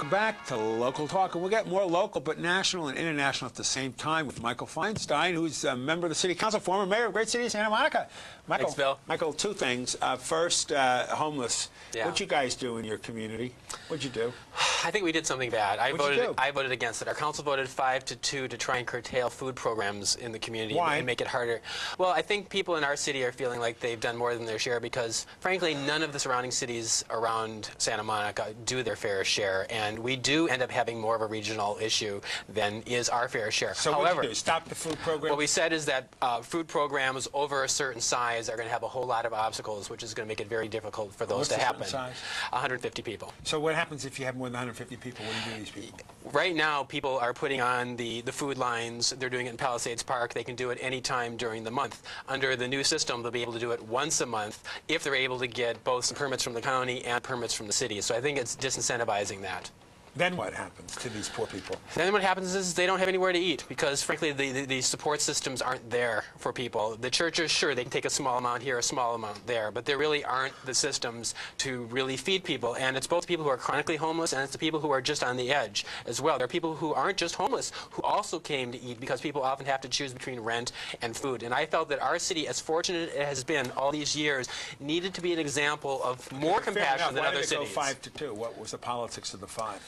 Welcome back to Local Talk, and we'll get more local but national and international at the same time with Michael Feinstein, who's a member of the City Council, former mayor of great city of Santa Monica. Michael, thanks, Bill. Michael, two things. First, homeless. Yeah. What'd you guys do in your community? What'd you do? I think we did something bad. I What'd voted against it. Our council voted 5-2 to try and curtail food programs in the community. Why? And make it harder. Well, I think people in our city are feeling like they've done more than their share because, frankly, none of the surrounding cities around Santa Monica do their fair share, and we do end up having more of a regional issue than is our fair share. So however, what'd you do? Stop the food program? what we said is that food programs over a certain size are going to have a whole lot of obstacles, which is going to make it very difficult for those What's to the happen. certain size? 150 people. So what happens if you have more than 150 people? What do you do to these people? Right now, people are putting on the food lines. They're doing it in Palisades Park. They can do it any time during the month. Under the new system, they'll be able to do it once a month if they're able to get both permits from the county and permits from the city. So I think it's disincentivizing that. Then what happens to these poor people? Then what happens is they don't have anywhere to eat because, frankly, the support systems aren't there for people. The churches, sure, they can take a small amount here, a small amount there, but there really aren't the systems to really feed people. And it's both people who are chronically homeless and it's the people who are just on the edge as well. There are people who aren't just homeless who also came to eat because people often have to choose between rent and food. And I felt that our city, as fortunate as it has been all these years, needed to be an example of more compassion than other cities. Why did it go 5-2? What was the politics of the 5?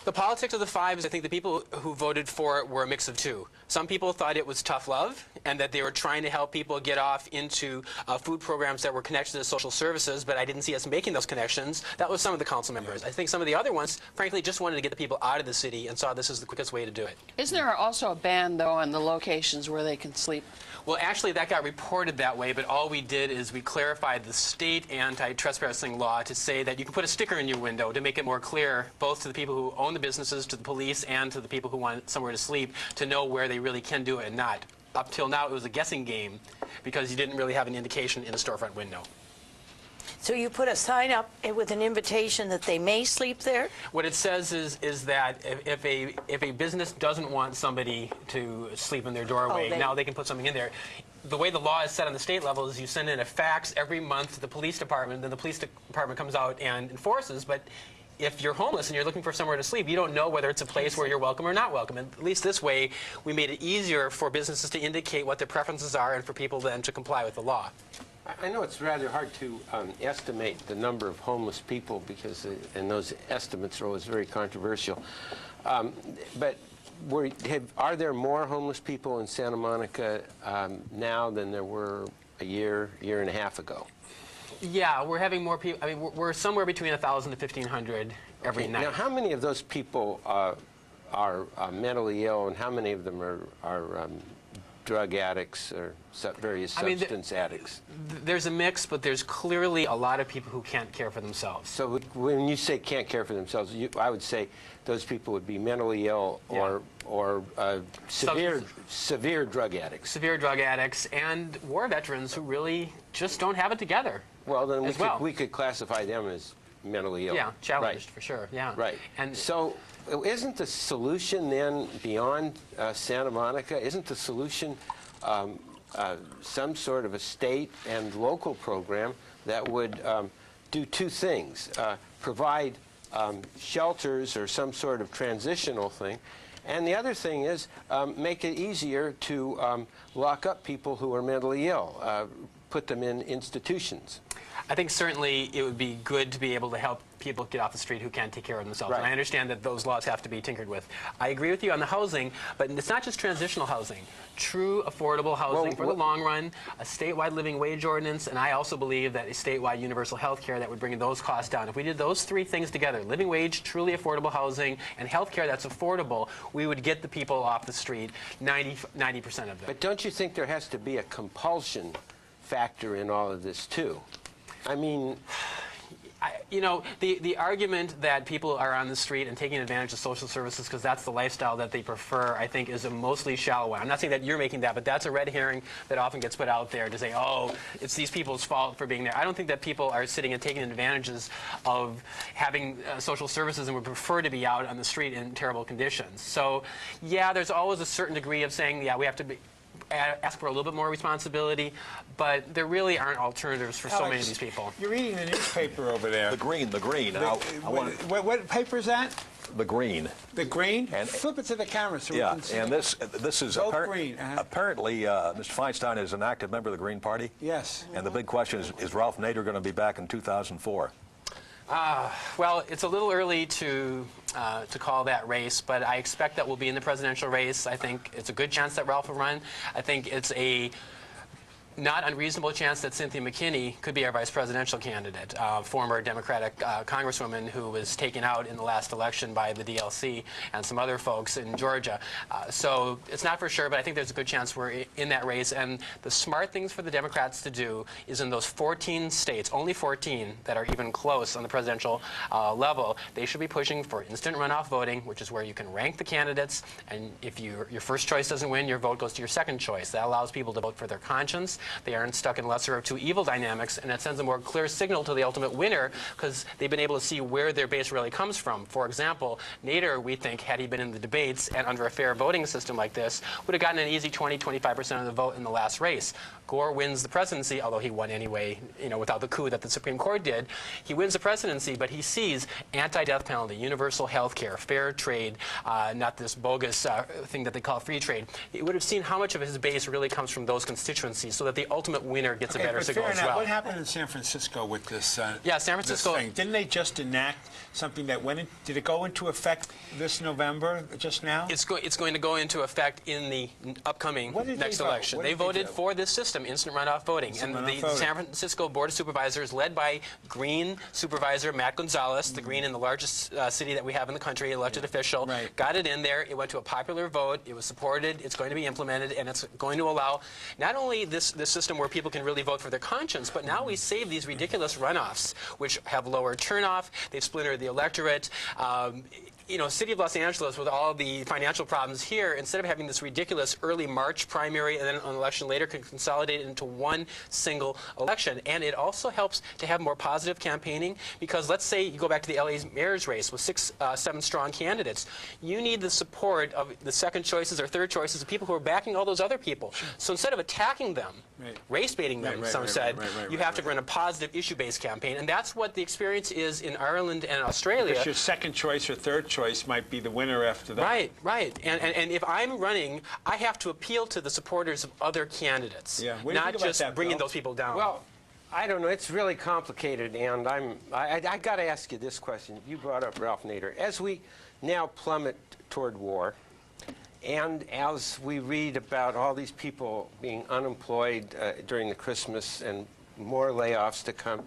The politics of the 5 is I think the people who voted for it were a mix of two. Some people thought it was tough love and that they were trying to help people get off into food programs that were connected to social services, but I didn't see us making those connections. That was some of the council members. I think some of the other ones, frankly, just wanted to get the people out of the city and saw this as the quickest way to do it. Isn't there also a ban, though, on the locations where they can sleep? Well, actually, that got reported that way, but all we did is we clarified the state anti-trespassing law to say that you can put a sticker in your window to make it more clear, both to the people who own the businesses, to the police, and to the people who want somewhere to sleep, to know where they really can do it and not. Up till now, it was a guessing game because you didn't really have an indication in a storefront window. So you put a sign up with an invitation that they may sleep there? What it says is that if a business doesn't want somebody to sleep in their doorway, now they can put something in there. The way the law is set on the state level is you send in a fax every month to the police department, then the police department comes out and enforces, but if you're homeless and you're looking for somewhere to sleep, you don't know whether it's a place where you're welcome or not welcome. And at least this way, we made it easier for businesses to indicate what their preferences are and for people then to comply with the law. I know it's rather hard to estimate the number of homeless people because, and those estimates are always very controversial. But are there more homeless people in Santa Monica now than there were a year and a half ago? Yeah, we're having more people. I mean, we're somewhere between 1,000 to 1,500 every night. Now, how many of those people are mentally ill, and how many of them are drug addicts or various substance addicts? There's a mix, but there's clearly a lot of people who can't care for themselves. So when you say can't care for themselves, I would say those people would be mentally ill or severe drug addicts. Severe drug addicts and war veterans who really just don't have it together. Well, then we could classify them as mentally ill. Yeah, challenged for sure. Yeah. Right. And so, isn't the solution then beyond Santa Monica? Isn't the solution some sort of a state and local program that would do two things: provide shelters or some sort of transitional thing, and the other thing is make it easier to lock up people who are mentally ill, put them in institutions. I think certainly it would be good to be able to help people get off the street who can't take care of themselves. Right. And I understand that those laws have to be tinkered with. I agree with you on the housing, but it's not just transitional housing. True affordable housing for the long run, a statewide living wage ordinance, and I also believe that a statewide universal health care that would bring those costs down. If we did those three things together, living wage, truly affordable housing, and health care that's affordable, we would get the people off the street, 90% of them. But don't you think there has to be a compulsion factor in all of this, too? I mean, you know, the argument that people are on the street and taking advantage of social services because that's the lifestyle that they prefer, I think, is a mostly shallow one. I'm not saying that you're making that, but that's a red herring that often gets put out there to say, oh, it's these people's fault for being there. I don't think that people are sitting and taking advantages of having social services and would prefer to be out on the street in terrible conditions. So, yeah, there's always a certain degree of saying, yeah, we have to ask for a little bit more responsibility, but there really aren't alternatives for so many of these people. You're reading the newspaper over there. The Green. What paper is that? the green. The green? And- Flip it to the camera so Yeah, we can see. and this is Vote green. apparently Mr. Feinstein is an active member of the Green Party. Yes. And the big question is Ralph Nader going to be back in 2004? Well, it's a little early to call that race, but I expect that we'll be in the presidential race. I think it's a good chance that Ralph will run. I think it's a not unreasonable chance that Cynthia McKinney could be our vice presidential candidate, former Democratic congresswoman who was taken out in the last election by the DLC and some other folks in Georgia. So it's not for sure, but I think there's a good chance we're in that race. And the smart things for the Democrats to do is in those 14 states, only 14 that are even close on the presidential level, they should be pushing for instant runoff voting, which is where you can rank the candidates, and if your first choice doesn't win, your vote goes to your second choice. That allows people to vote for their conscience. They aren't stuck in lesser of two evil dynamics, and it sends a more clear signal to the ultimate winner because they've been able to see where their base really comes from. For example, Nader, we think, had he been in the debates and under a fair voting system like this, would have gotten an easy 20-25% of the vote in the last race. Gore wins the presidency, although he won anyway, without the coup that the Supreme Court did. He wins the presidency, but he sees anti-death penalty, universal health care, fair trade, not this bogus thing that they call free trade. He would have seen how much of his base really comes from those constituencies so that the ultimate winner gets a better signal as well. What happened in San Francisco with this? Yeah, San Francisco. This thing? Didn't they just enact something that went in? Did it go into effect this November, just now? It's going to go into effect in the upcoming next election. They voted for this system, instant runoff voting. And the San Francisco Board of Supervisors, led by Green Supervisor Matt Gonzalez, the Green in the largest city that we have in the country, elected official, got it in there. It went to a popular vote. It was supported. It's going to be implemented, and it's going to allow not only this system where people can really vote for their conscience, but now we save these ridiculous runoffs, which have lower turnoff. They've splintered the electorate. City of Los Angeles, with all the financial problems here, instead of having this ridiculous early March primary and then an election later, can consolidate it into one single election. And it also helps to have more positive campaigning because let's say you go back to the LA's mayor's race with 6, 7 strong candidates. You need the support of the second choices or third choices of people who are backing all those other people. So instead of attacking them, race baiting them, some said, you have to run a positive issue-based campaign. And that's what the experience is in Ireland and Australia. Because your second choice or third choice might be the winner after that. Right. And if I'm running, I have to appeal to the supporters of other candidates, not just bringing those people down. Well, I don't know. It's really complicated, and I got to ask you this question. You brought up Ralph Nader. As we now plummet toward war, and as we read about all these people being unemployed during the Christmas and more layoffs to come,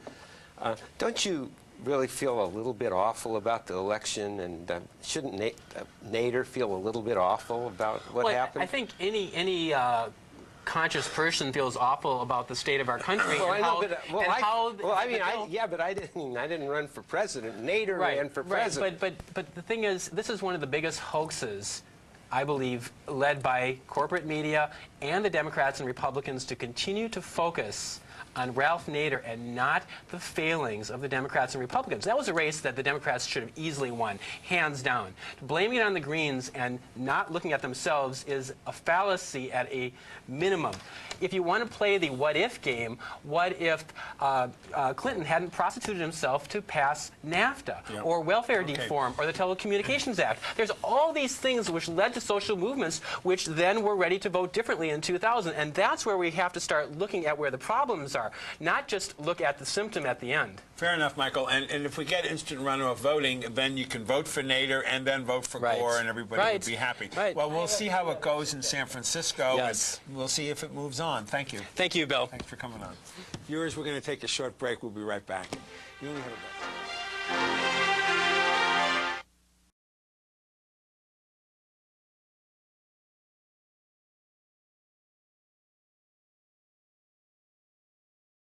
don't you really feel a little bit awful about the election, and shouldn't Nader feel a little bit awful about what happened? I think any conscious person feels awful about the state of our country. Well, but I didn't run for president. Nader ran for president. But the thing is, this is one of the biggest hoaxes, I believe, led by corporate media and the Democrats and Republicans to continue to focus on Ralph Nader and not the failings of the Democrats and Republicans. That was a race that the Democrats should have easily won, hands down. Blaming it on the Greens and not looking at themselves is a fallacy at a minimum. If you want to play the what-if game, what if Clinton hadn't prostituted himself to pass NAFTA or welfare reform or the Telecommunications Act? There's all these things which led to social movements which then were ready to vote differently in 2000. And that's where we have to start looking at where the problems are, not just look at the symptom at the end. Fair enough, Michael. And if we get instant runoff voting, then you can vote for Nader and then vote for Gore, and everybody would be happy. Well, we'll see how it goes in San Francisco. Yes. And we'll see if it moves on. Thank you. Thank you, Bill. Thanks for coming on. Viewers, we're going to take a short break. We'll be right back. You only have a